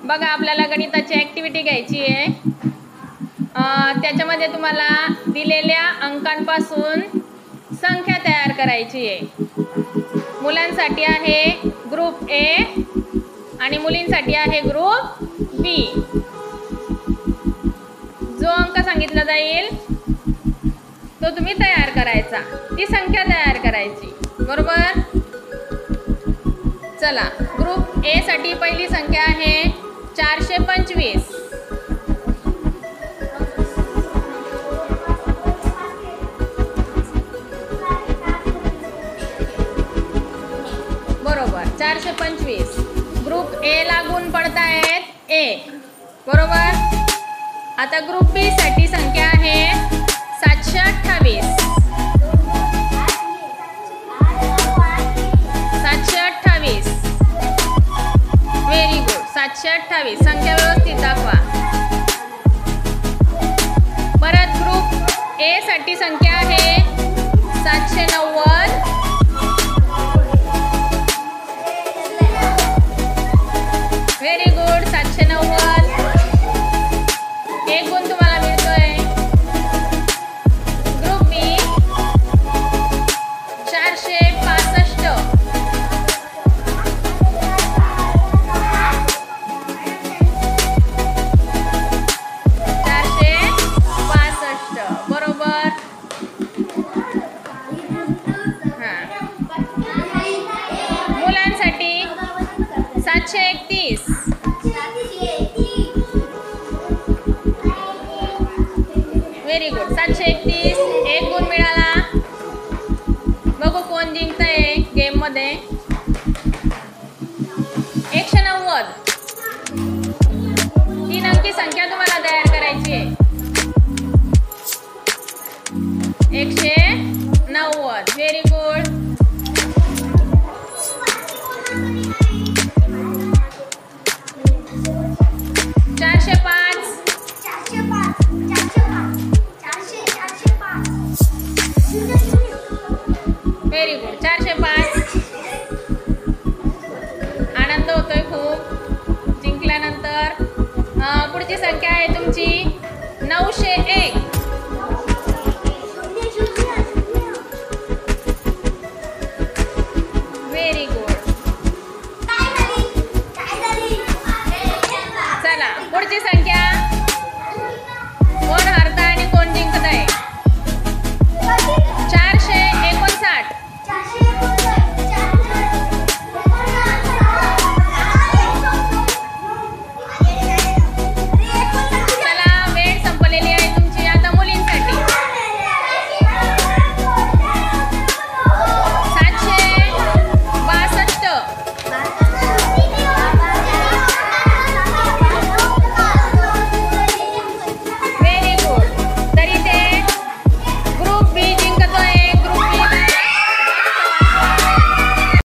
बघा, आपल्याला गणिताची ॲक्टिव्हिटी घ्यायची आहे. त्याच्यामध्ये तुम्हाला दिलेल्या अंकांपासून संख्या तयार करायची आहे. मुलांसाठी आहे ग्रुप ए आणि मुलींसाठी आहे ग्रुप बी. जो अंक सांगितला जाईल तो तुम्ही तयार करायचा, ती संख्या तयार करायची, बरोबर. चला, ग्रुप ए साठी पहिली संख्या आहे 425. बरोबर, 425. ग्रुप ए लागून पडतायत 1, बरोबर. आता ग्रुप बी साठी संख्या आहे 728. 728. Very good. 728 संख्या व्यवस्थित दाखवा. परत ग्रुप ए साठी संख्या आहे 790. Very good. 790. एक गुण तुम्हाला मिळतोय. Group B 465. बरोबर. मुलांसाठी 731. Very good. 731. एक गुण मिळाला. बघू कोण जिंकतंय गेम मध्ये. 190. 3 अंकी संख्या तुम्हाला तयार करायची आहे. 190. Very good. 405. Very good. 405. आनंद होतोय खूप जिंकल्यानंतर. पुढची संख्या आहे तुमची 900.